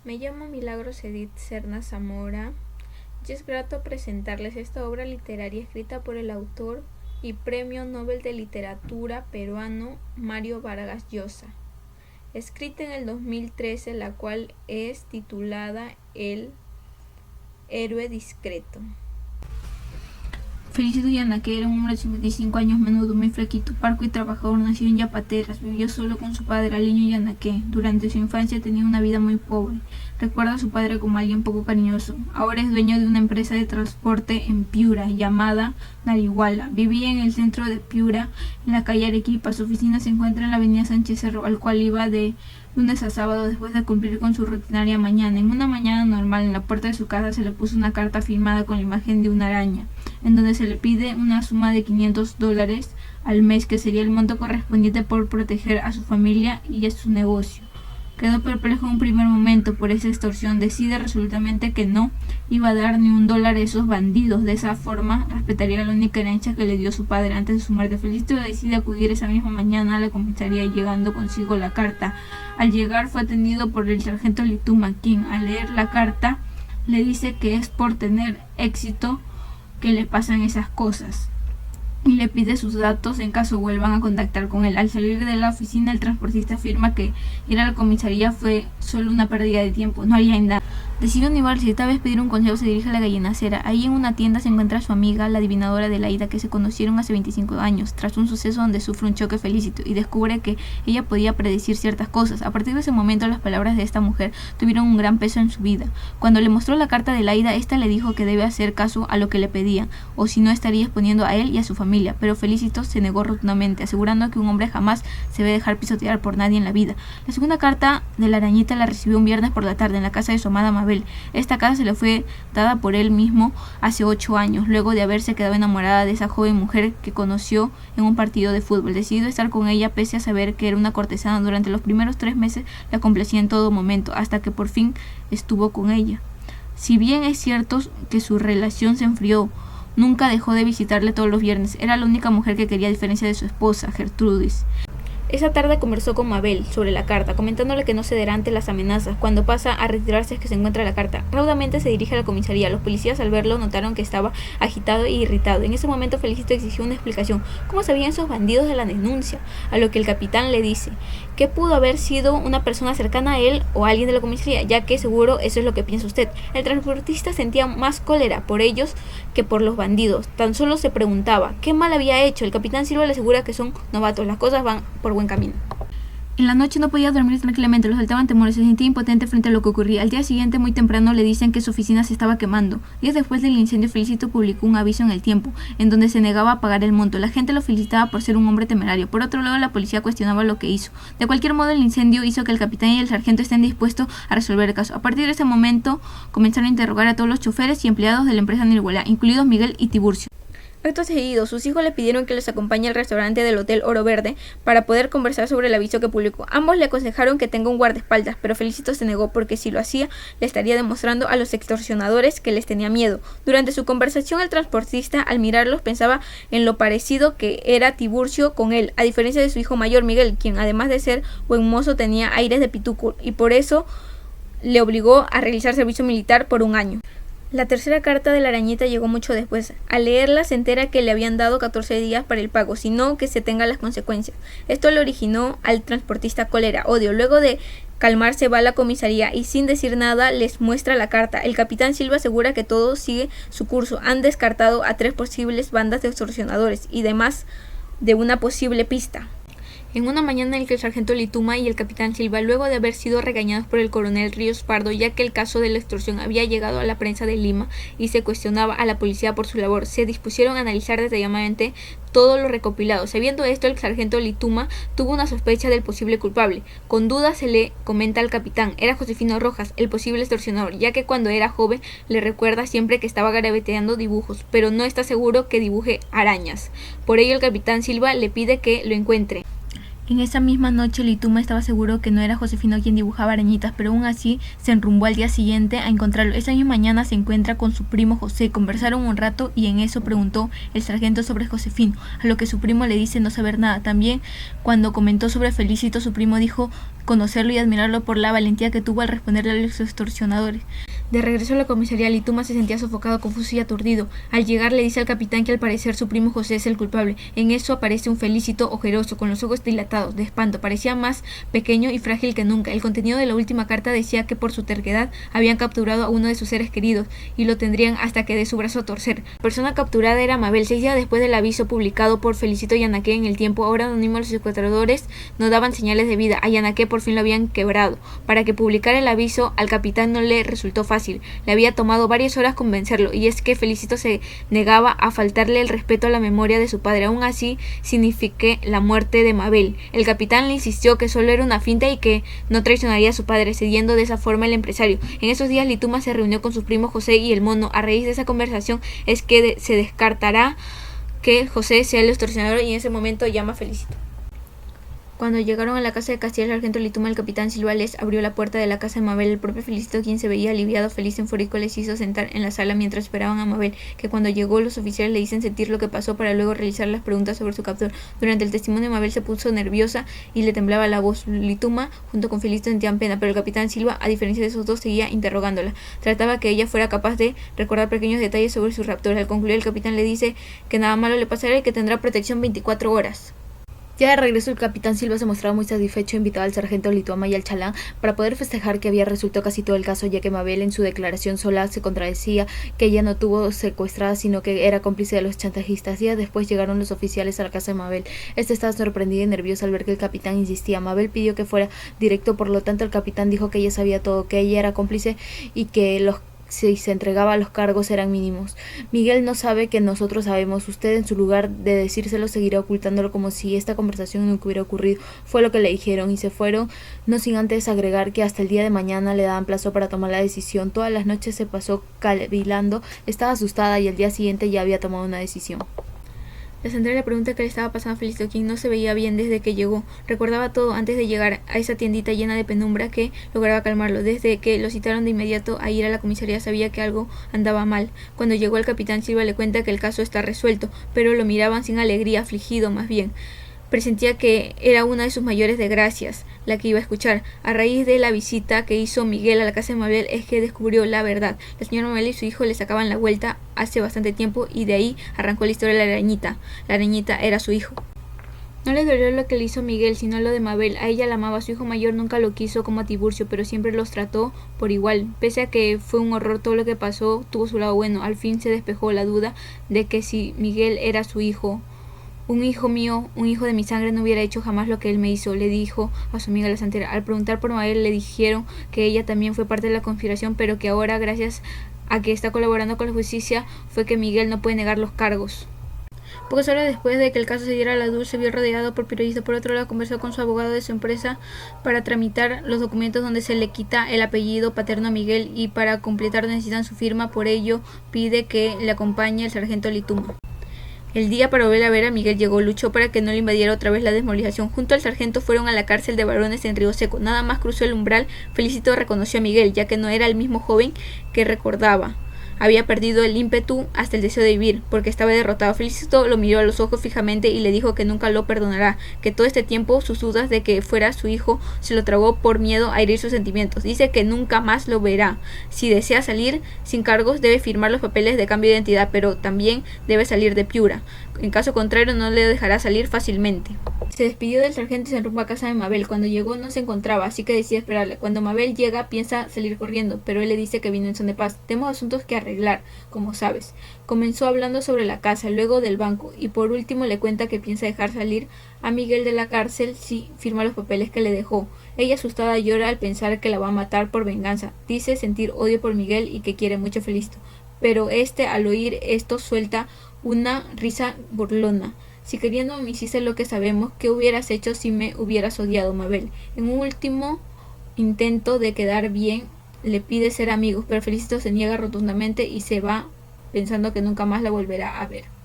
Me llamo Milagros Edith Serna Zamora y es grato presentarles esta obra literaria escrita por el autor y Premio Nobel de Literatura peruano Mario Vargas Llosa, escrita en el 2013, la cual es titulada El héroe discreto. Felicito Yanaque era un hombre de 55 años, menudo, muy flaquito, parco y trabajador. Nació en Yapateras, vivió solo con su padre, Aliño Yanaque. Durante su infancia tenía una vida muy pobre. Recuerda a su padre como alguien poco cariñoso. Ahora es dueño de una empresa de transporte en Piura, llamada Nariguala. Vivía en el centro de Piura, en la calle Arequipa. Su oficina se encuentra en la avenida Sánchez Cerro, al cual iba de lunes a sábado después de cumplir con su rutinaria mañana. En una mañana normal, en la puerta de su casa se le puso una carta firmada con la imagen de una araña, en donde se le pide una suma de $500 al mes, que sería el monto correspondiente por proteger a su familia y a su negocio. Quedó perplejo en un primer momento por esa extorsión. Decide resolutamente que no iba a dar ni $1 a esos bandidos. De esa forma respetaría la única herencia que le dio su padre antes de su muerte. Felicito decide acudir esa misma mañana a la comisaría, llevando consigo la carta. Al llegar fue atendido por el sargento Lituma, quien al leer la carta le dice que es por tener éxito que le pasan esas cosas y le pide sus datos en caso vuelvan a contactar con él. Al salir de la oficina, el transportista afirma que ir a la comisaría fue solo una pérdida de tiempo, no haría nada. Decide univarse y esta vez pedir un consejo, se dirige a la gallinacera. Ahí en una tienda se encuentra a su amiga, la adivinadora Adelaida, que se conocieron hace 25 años, tras un suceso donde sufre un choque Felicito y descubre que ella podía predecir ciertas cosas. A partir de ese momento, las palabras de esta mujer tuvieron un gran peso en su vida. Cuando le mostró la carta de Adelaida, esta le dijo que debe hacer caso a lo que le pedía, o si no estaría exponiendo a él y a su familia, pero Felicito se negó rotundamente, asegurando que un hombre jamás se debe dejar pisotear por nadie en la vida. La segunda carta de la arañita la recibió un viernes por la tarde en la casa de su amada Mabel. Esta casa se le fue dada por él mismo hace 8 años, luego de haberse quedado enamorada de esa joven mujer que conoció en un partido de fútbol. Decidió estar con ella pese a saber que era una cortesana. Durante los primeros 3 meses la complacía en todo momento, hasta que por fin estuvo con ella. Si bien es cierto que su relación se enfrió, nunca dejó de visitarle todos los viernes. Era la única mujer que quería, a diferencia de su esposa, Gertrudis. Esa tarde conversó con Mabel sobre la carta, comentándole que no cederá ante las amenazas. Cuando pasa a retirarse es que se encuentra la carta. Raudamente se dirige a la comisaría. Los policías, al verlo, notaron que estaba agitado e irritado. En ese momento Felicito exigió una explicación. ¿Cómo sabían esos bandidos de la denuncia? A lo que el capitán le dice que pudo haber sido una persona cercana a él o alguien de la comisaría, ya que seguro eso es lo que piensa usted. El transportista sentía más cólera por ellos que por los bandidos. Tan solo se preguntaba qué mal había hecho. El capitán Silva le asegura que son novatos, las cosas van por buen camino. En la noche no podía dormir tranquilamente, lo asaltaban temores, se sentía impotente frente a lo que ocurría. Al día siguiente, muy temprano, le dicen que su oficina se estaba quemando. Días después del incendio, Felicito publicó un aviso en El Tiempo, en donde se negaba a pagar el monto. La gente lo felicitaba por ser un hombre temerario. Por otro lado, la policía cuestionaba lo que hizo. De cualquier modo, el incendio hizo que el capitán y el sargento estén dispuestos a resolver el caso. A partir de ese momento, comenzaron a interrogar a todos los choferes y empleados de la empresa Nariguala, incluidos Miguel y Tiburcio. Acto seguido, sus hijos le pidieron que los acompañe al restaurante del Hotel Oro Verde para poder conversar sobre el aviso que publicó. Ambos le aconsejaron que tenga un guardaespaldas, pero Felicito se negó porque si lo hacía, le estaría demostrando a los extorsionadores que les tenía miedo. Durante su conversación, el transportista, al mirarlos, pensaba en lo parecido que era Tiburcio con él, a diferencia de su hijo mayor Miguel, quien además de ser buen mozo tenía aires de pituco, y por eso le obligó a realizar servicio militar por 1 año. La tercera carta de la arañita llegó mucho después. Al leerla se entera que le habían dado 14 días para el pago, sino que se tengan las consecuencias. Esto le originó al transportista cólera, odio. Luego de calmarse va a la comisaría y sin decir nada les muestra la carta. El capitán Silva asegura que todo sigue su curso. Han descartado a 3 posibles bandas de extorsionadores y demás de una posible pista. En una mañana en que el sargento Lituma y el capitán Silva, luego de haber sido regañados por el coronel Ríos Pardo, ya que el caso de la extorsión había llegado a la prensa de Lima y se cuestionaba a la policía por su labor, se dispusieron a analizar detalladamente todo lo recopilado. Sabiendo esto, el sargento Lituma tuvo una sospecha del posible culpable. Con duda se le comenta al capitán, era Josefino Rojas, el posible extorsionador, ya que cuando era joven le recuerda siempre que estaba garabateando dibujos, pero no está seguro que dibuje arañas. Por ello el capitán Silva le pide que lo encuentre. En esa misma noche Lituma estaba seguro que no era Josefino quien dibujaba arañitas, pero aún así se enrumbó al día siguiente a encontrarlo. Esa misma mañana se encuentra con su primo José, conversaron un rato y en eso preguntó el sargento sobre Josefino, a lo que su primo le dice no saber nada. También cuando comentó sobre Felicito, su primo dijo conocerlo y admirarlo por la valentía que tuvo al responderle a los extorsionadores. De regreso a la comisaría, Lituma se sentía sofocado, confuso y aturdido. Al llegar le dice al capitán que al parecer su primo José es el culpable. En eso aparece un Felicito ojeroso, con los ojos dilatados, de espanto. Parecía más pequeño y frágil que nunca. El contenido de la última carta decía que por su terquedad habían capturado a uno de sus seres queridos y lo tendrían hasta que dé su brazo a torcer. La persona capturada era Mabel. 6 días después del aviso publicado por Felicito y Anaque en El Tiempo, ahora anónimo, los secuestradores no daban señales de vida. A Anaque por fin lo habían quebrado. Para que publicara el aviso al capitán no le resultó fácil. Le había tomado varias horas convencerlo, y es que Felicito se negaba a faltarle el respeto a la memoria de su padre. Aún así signifique la muerte de Mabel. El capitán le insistió que solo era una finta y que no traicionaría a su padre, cediendo de esa forma el empresario. En esos días Lituma se reunió con sus primos José y el Mono. A raíz de esa conversación es que se descartará que José sea el extorsionador, y en ese momento llama a Felicito. Cuando llegaron a la casa de Castilla, el sargento Lituma, el capitán Silva, les abrió la puerta de la casa de Mabel. El propio Felicito, quien se veía aliviado, feliz, eufórico, les hizo sentar en la sala mientras esperaban a Mabel, que cuando llegó los oficiales le dicen sentir lo que pasó para luego realizar las preguntas sobre su captor. Durante el testimonio Mabel se puso nerviosa y le temblaba la voz. Lituma junto con Felicito sentían pena, pero el capitán Silva, a diferencia de esos dos, seguía interrogándola. Trataba que ella fuera capaz de recordar pequeños detalles sobre su raptor. Al concluir, el capitán le dice que nada malo le pasará y que tendrá protección 24 horas. Ya de regreso, el capitán Silva se mostraba muy satisfecho e invitaba al sargento Lituma y al chalán para poder festejar que había resuelto casi todo el caso, ya que Mabel en su declaración sola se contradecía que ella no tuvo secuestrada, sino que era cómplice de los chantajistas. Días después llegaron los oficiales a la casa de Mabel. Estaba sorprendida y nerviosa al ver que el capitán insistía. Mabel pidió que fuera directo, por lo tanto el capitán dijo que ella sabía todo, que ella era cómplice y que si se entregaba los cargos eran mínimos. Miguel no sabe que nosotros sabemos. Usted, en su lugar de decírselo, seguirá ocultándolo como si esta conversación nunca hubiera ocurrido. Fue lo que le dijeron y se fueron, no sin antes agregar que hasta el día de mañana le daban plazo para tomar la decisión. Todas las noches se pasó cavilando, estaba asustada y el día siguiente ya había tomado una decisión. La Sandra le pregunta qué le estaba pasando a Felicito, quien no se veía bien desde que llegó. Recordaba todo antes de llegar a esa tiendita llena de penumbra que lograba calmarlo. Desde que lo citaron de inmediato a ir a la comisaría sabía que algo andaba mal. Cuando llegó el capitán Silva le cuenta que el caso está resuelto, pero lo miraban sin alegría, afligido más bien. Presentía que era una de sus mayores desgracias la que iba a escuchar. A raíz de la visita que hizo Miguel a la casa de Mabel es que descubrió la verdad. La señora Mabel y su hijo le sacaban la vuelta hace bastante tiempo y de ahí arrancó la historia de la arañita. La arañita era su hijo. No le dolió lo que le hizo Miguel, sino lo de Mabel. A ella la amaba, su hijo mayor nunca lo quiso como a Tiburcio, pero siempre los trató por igual. Pese a que fue un horror todo lo que pasó, tuvo su lado bueno. Al fin se despejó la duda de que si Miguel era su hijo. Un hijo mío, un hijo de mi sangre, no hubiera hecho jamás lo que él me hizo, le dijo a su amiga la santera. Al preguntar por Mabel le dijeron que ella también fue parte de la conspiración, pero que ahora, gracias a que está colaborando con la justicia, fue que Miguel no puede negar los cargos. Pocas horas después de que el caso se diera a la luz, se vio rodeado por periodistas. Por otro lado, conversó con su abogado de su empresa para tramitar los documentos donde se le quita el apellido paterno a Miguel, y para completar necesitan su firma. Por ello pide que le acompañe el sargento Lituma. El día para volver a ver a Miguel llegó. Luchó para que no le invadiera otra vez la desmovilización. Junto al sargento fueron a la cárcel de varones en Río Seco. Nada más cruzó el umbral, Felicito reconoció a Miguel, ya que no era el mismo joven que recordaba. Había perdido el ímpetu hasta el deseo de vivir, porque estaba derrotado. Felicito lo miró a los ojos fijamente y le dijo que nunca lo perdonará, que todo este tiempo sus dudas de que fuera su hijo se lo tragó por miedo a herir sus sentimientos. Dice que nunca más lo verá. Si desea salir sin cargos, debe firmar los papeles de cambio de identidad, pero también debe salir de Piura. En caso contrario, no le dejará salir fácilmente. Se despidió del sargento y se enrumbó a casa de Mabel. Cuando llegó no se encontraba, así que decide esperarle. Cuando Mabel llega, piensa salir corriendo, pero él le dice que vino en son de paz. Tenemos asuntos que arreglar, como sabes. Comenzó hablando sobre la casa, luego del banco, y por último le cuenta que piensa dejar salir a Miguel de la cárcel si firma los papeles que le dejó. Ella, asustada, llora al pensar que la va a matar por venganza. Dice sentir odio por Miguel y que quiere mucho a Felicito, pero al oír esto, suelta una risa burlona. Si queriendo me hiciste lo que sabemos, ¿qué hubieras hecho si me hubieras odiado, Mabel? En un último intento de quedar bien, le pide ser amigos, pero Felicito se niega rotundamente y se va pensando que nunca más la volverá a ver.